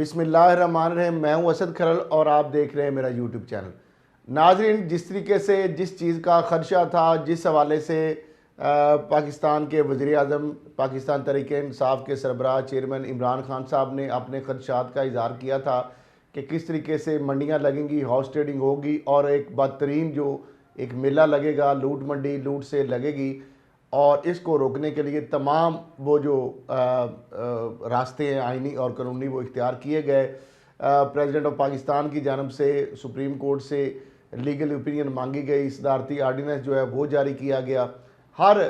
बिस्मिल्लाहिर्रहमानिर्रहीम। मैं हूं असद खरल और आप देख रहे हैं मेरा यूट्यूब चैनल। नाजरीन, जिस तरीके से जिस चीज़ का खदशा था, जिस हवाले से पाकिस्तान के वज़ीर आज़म, पाकिस्तान तहरीक-ए-इंसाफ के सरबराह चेयरमैन इमरान खान साहब ने अपने खदशात का इज़हार किया था कि किस तरीके से मंडियाँ लगेंगी, हाउस ट्रेडिंग होगी और एक बदतरीन जो एक मेला लगेगा, लूट मंडी लूट से लगेगी, और इसको रोकने के लिए तमाम वो जो रास्ते हैं आइनी और कानूनी वो इख्तियार किए गए। प्रेसिडेंट ऑफ पाकिस्तान की जानब से सुप्रीम कोर्ट से लीगल ओपिनियन मांगी गई, सदारती आर्डीनेंस जो है वो जारी किया गया। हर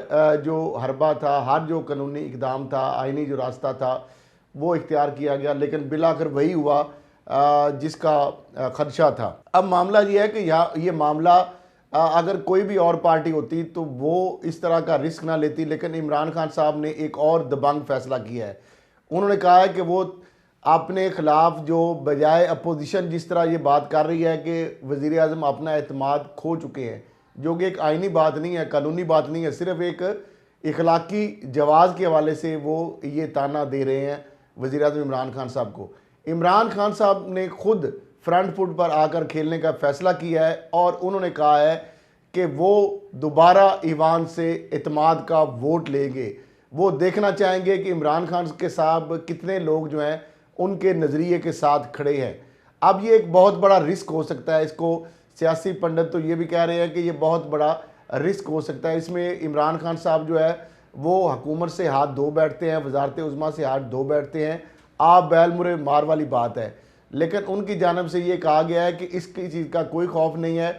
जो हरबा था, हर जो कानूनी इकदाम था, आइनी जो रास्ता था वो इख्तियार किया गया, लेकिन बिलाखिर वही हुआ जिसका खदशा था। अब मामला ये है कि ये मामला अगर कोई भी और पार्टी होती तो वो इस तरह का रिस्क ना लेती, लेकिन इमरान खान साहब ने एक और दबंग फैसला किया है। उन्होंने कहा है कि वो अपने खिलाफ जो बजाय अपोजिशन जिस तरह ये बात कर रही है कि वज़ीर आज़म अपना एतमाद खो चुके हैं, जो कि एक आइनी बात नहीं है, कानूनी बात नहीं है, सिर्फ एक इखलाकी जवाज़ के हवाले से वो ये ताना दे रहे हैं वज़ीर आज़म इमरान खान साहब को। इमरान खान साहब ने खुद फ्रंट फुट पर आकर खेलने का फैसला किया है और उन्होंने कहा है कि वो दोबारा ईवान से एतमाद का वोट लेंगे। वो देखना चाहेंगे कि इमरान खान के साहब कितने लोग जो हैं उनके नज़रिए के साथ खड़े हैं। अब ये एक बहुत बड़ा रिस्क हो सकता है, इसको सियासी पंडित तो ये भी कह रहे हैं कि ये बहुत बड़ा रिस्क हो सकता है। इसमें इमरान खान साहब जो है वो हुकूमत से हाथ धो बैठते हैं, वजारत उज़्मा से हाथ धो बैठते हैं, आप बैल मुरे मार वाली बात है, लेकिन उनकी जानब से ये कहा गया है कि इसकी चीज़ का कोई खौफ नहीं है।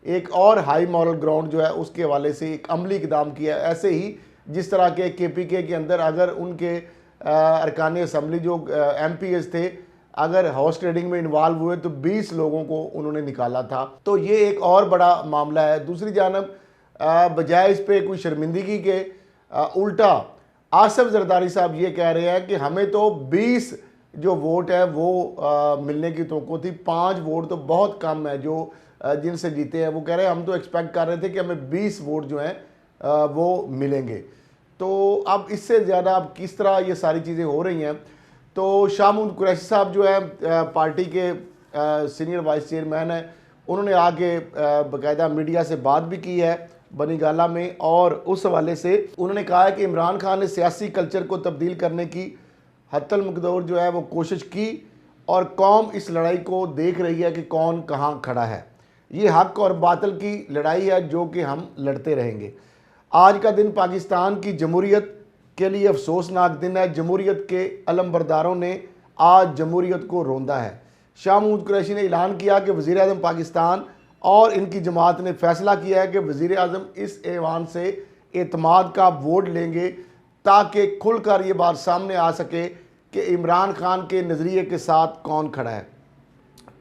एक और हाई मॉरल ग्राउंड जो है उसके हवाले से एक अमली इकदाम किया है। ऐसे ही जिस तरह के KPK के अंदर अगर उनके अरकान असम्बली जो MPs थे अगर हाउस ट्रेडिंग में इन्वॉल्व हुए तो 20 लोगों को उन्होंने निकाला था। तो ये एक और बड़ा मामला है। दूसरी जानब बजाय इस पर कोई शर्मिंदगी के उल्टा आसिफ जरदारी साहब ये कह रहे हैं कि हमें तो 20 जो वोट है वो मिलने की तवक्को थी, 5 वोट तो बहुत कम है जो जिनसे जीते हैं। वो कह रहे हैं हम तो एक्सपेक्ट कर रहे थे कि हमें 20 वोट जो हैं वो मिलेंगे। तो अब इससे ज़्यादा अब किस तरह ये सारी चीज़ें हो रही हैं। तो शाह महमूद कुरैशी साहब जो है पार्टी के सीनियर वाइस चेयरमैन हैं, उन्होंने आके बाकायदा मीडिया से बात भी की है बनी गाला में, और उस हवाले से उन्होंने कहा है कि इमरान खान ने सियासी कल्चर को तब्दील करने की हत्तल मकदूर जो है वो कोशिश की और कौम इस लड़ाई को देख रही है कि कौन कहाँ खड़ा है। ये हक और बातिल की लड़ाई है जो कि हम लड़ते रहेंगे। आज का दिन पाकिस्तान की जमहूरियत के लिए अफसोसनाक दिन है। जमहूरियत के अलमबरदारों ने आज जमहूरियत को रोंदा है। शाह महमूद कुरैशी ने ऐलान किया कि वज़ीर आज़म पाकिस्तान और इनकी जमात ने फैसला किया है कि वज़ीर आज़म इस ऐवान से एतमाद का वोट लेंगे ताकि खुलकर ये बात सामने आ सके कि इमरान खान के नज़रिए के साथ कौन खड़ा है।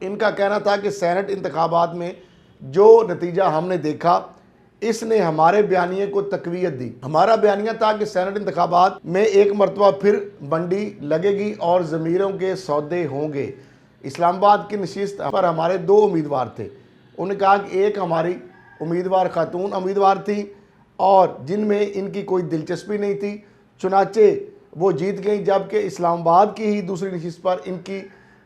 इनका कहना था कि सेनेट इंतखाबात में जो नतीजा हमने देखा इसने हमारे बयानिए को तकवीयत दी। हमारा बयानिया था कि सेनेट इंतखाबात में एक मरतबा फिर मंडी लगेगी और ज़मीरों के सौदे होंगे। इस्लामाबाद की नशिस्त पर हमारे 2 उम्मीदवार थे। उन्होंने कहा कि एक हमारी उम्मीदवार खातून उम्मीदवार थी और जिनमें इनकी कोई दिलचस्पी नहीं थी, चुनाचे वो जीत गई, जबकि इस्लामाबाद की ही दूसरी नशिस्त पर इनकी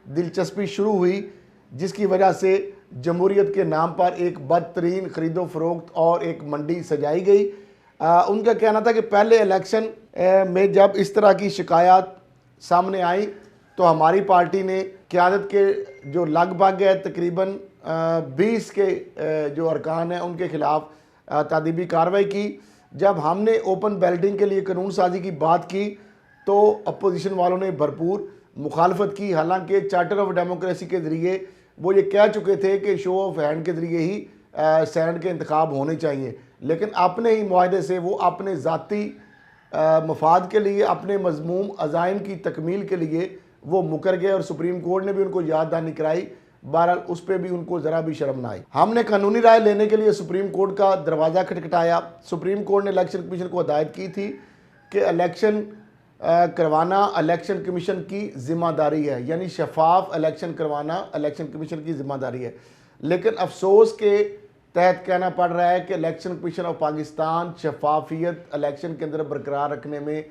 दिलचस्पी शुरू हुई, जिसकी वजह से जमहूरियत के नाम पर एक बदतरीन ख़रीदो फरोख्त और एक मंडी सजाई गई। उनका कहना था कि पहले इलेक्शन में जब इस तरह की शिकायत सामने आई तो हमारी पार्टी ने क़यादत के जो लगभग है तकरीबन 20 के जो अरकान हैं उनके ख़िलाफ़ तादीबी कार्रवाई की। जब हमने ओपन बैलेटिंग के लिए कानून साजी की बात की तो अपोजिशन वालों ने भरपूर मुखालफत की। हालांकि चार्टर ऑफ डेमोक्रेसी के ज़रिए वो ये कह चुके थे कि शो ऑफ हैंड के ज़रिए ही सेनेट के इंतखाब होने चाहिए, लेकिन अपने ही मुआहदे से वो अपने ज़ाती मफाद के लिए, अपने मज़मूम अज़ाइम की तकमील के लिए वो मुकर गए और सुप्रीम कोर्ट ने भी उनको याद दहानी कराई। बहरहाल उस पर भी उनको ज़रा भी शर्म ना आई। हमने कानूनी राय लेने के लिए सुप्रीम कोर्ट का दरवाज़ा खटखटाया। सुप्रीम कोर्ट ने इलेक्शन कमीशन को हिदायत की थी कि इलेक्शन करवाना इलेक्शन कमीशन की ज़िम्मेदारी है, यानी शफाफ इलेक्शन करवाना इलेक्शन कमीशन की ज़िम्मेदारी है। लेकिन अफसोस के तहत कहना पड़ रहा है कि इलेक्शन कमीशन ऑफ पाकिस्तान शफाफियत इलेक्शन के अंदर बरकरार रखने में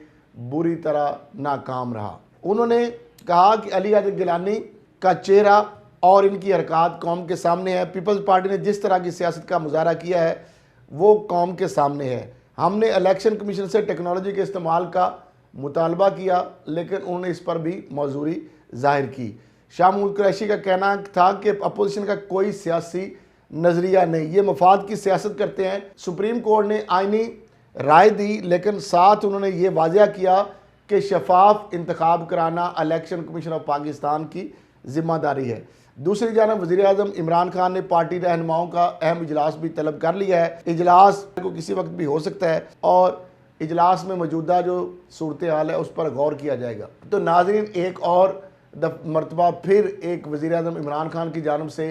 बुरी तरह नाकाम रहा। उन्होंने कहा कि अली यादव गिलानी का चेहरा और इनकी हरकत कौम के सामने है। पीपल्स पार्टी ने जिस तरह की सियासत का मुजाहरा किया है वो कौम के सामने है। हमने इलेक्शन कमीशन से टेक्नोलॉजी के इस्तेमाल का मुतालबा किया, लेकिन उन्होंने इस पर भी मौजूरी जाहिर की। शाह महमूद कुरैशी का कहना था कि अपोजिशन का कोई सियासी नज़रिया नहीं, ये मफाद की सियासत करते हैं। सुप्रीम कोर्ट ने आईनी राय दी, लेकिन साथ उन्होंने ये वाज़ह किया कि शफाफ इंतखाब कराना इलेक्शन कमीशन ऑफ पाकिस्तान की ज़िम्मेदारी है। दूसरी जानब वज़ीर-ए-आज़म इमरान खान ने पार्टी रहनुमाओं का अहम इजलास भी तलब कर लिया है। इजलास को किसी वक्त भी हो सकता है और इजलास में मौजूदा जो सूरत हाल है उस पर गौर किया जाएगा। तो नाज़रीन, एक और मरतबा फिर एक वज़ीर-ए-आज़म इमरान खान की जानब से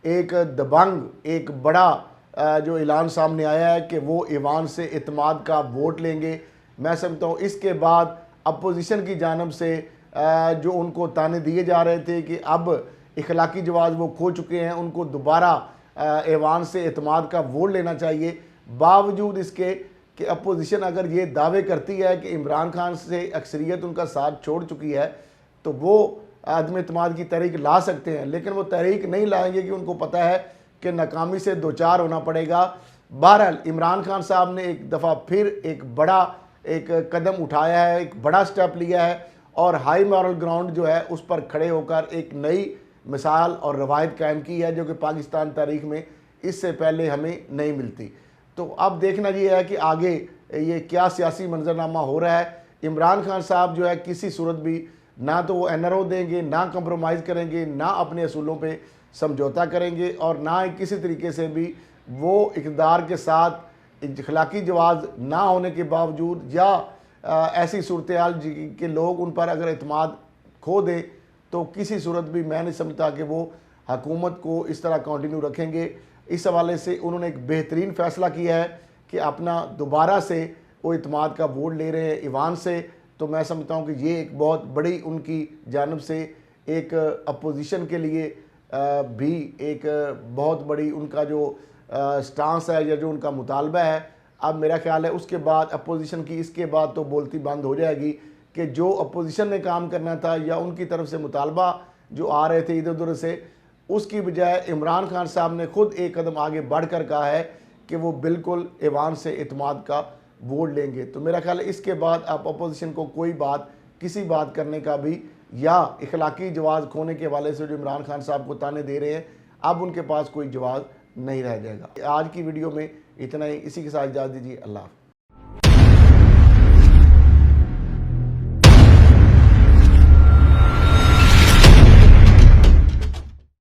एक दबंग, एक बड़ा जो ऐलान सामने आया है कि वो ईवान से इत्मीद का वोट लेंगे। मैं समझता हूँ इसके बाद अपोजिशन की जानब से जो उनको ताने दिए जा रहे थे कि अब इखलाकी जवाज़ वो खो चुके हैं, उनको दोबारा ऐवान से इत्मीद का वोट लेना चाहिए। बावजूद इसके कि अपोजिशन अगर ये दावे करती है कि इमरान खान से अक्सरियत उनका साथ छोड़ चुकी है तो वो आदम इत्मीद की तहरीक ला सकते हैं, लेकिन वो तहरीक नहीं लाएंगे कि उनको पता है कि नाकामी से दो चार होना पड़ेगा। बहरहाल इमरान खान साहब ने एक दफ़ा फिर एक बड़ा एक कदम उठाया है, एक बड़ा स्टेप लिया है और हाई मॉरल ग्राउंड जो है उस पर खड़े होकर एक नई मिसाल और रवायत कायम की है जो कि पाकिस्तान तारीख में इससे पहले हमें नहीं मिलती। तो अब देखना ये है कि आगे ये क्या सियासी मंजरनामा हो रहा है। इमरान खान साहब जो है किसी सूरत भी ना तो वो एनआरओ देंगे, ना कंप्रोमाइज़ करेंगे, ना अपने असूलों पे समझौता करेंगे और ना ही किसी तरीके से भी वो इक़्तिदार के साथ इखलाकी जवाज़ ना होने के बावजूद या ऐसी सूरत हाल के लोग उन पर अगर एतमाद खो दें तो किसी सूरत भी मैं नहीं समझता कि वो हुकूमत को इस तरह कंटिन्यू रखेंगे। इस हवाले से उन्होंने एक बेहतरीन फ़ैसला किया है कि अपना दोबारा से वो एतमाद का वोट ले रहे हैं ईवान से। तो मैं समझता हूँ कि ये एक बहुत बड़ी उनकी जानिब से एक अपोजिशन के लिए भी एक बहुत बड़ी उनका जो स्टांस है या जो उनका मुतालबा है। अब मेरा ख्याल है उसके बाद अपोजिशन की इसके बाद तो बोलती बंद हो जाएगी कि जो अपोजिशन ने काम करना था या उनकी तरफ से मुतालबा जो आ रहे थे इधर उधर से, उसकी बजाय इमरान खान साहब ने खुद एक कदम आगे बढ़कर कहा है कि वो बिल्कुल ईवान से इत्मीद का वोट लेंगे। तो मेरा ख्याल है इसके बाद आप अपोजिशन को कोई बात किसी बात करने का भी या इखलाकी जवाज़ खोने के हवाले से जो इमरान खान साहब को ताने दे रहे हैं अब उनके पास कोई जवाब नहीं रह जाएगा। आज की वीडियो में इतना ही, इसी के साथ इजाज़त दीजिए। अल्लाह।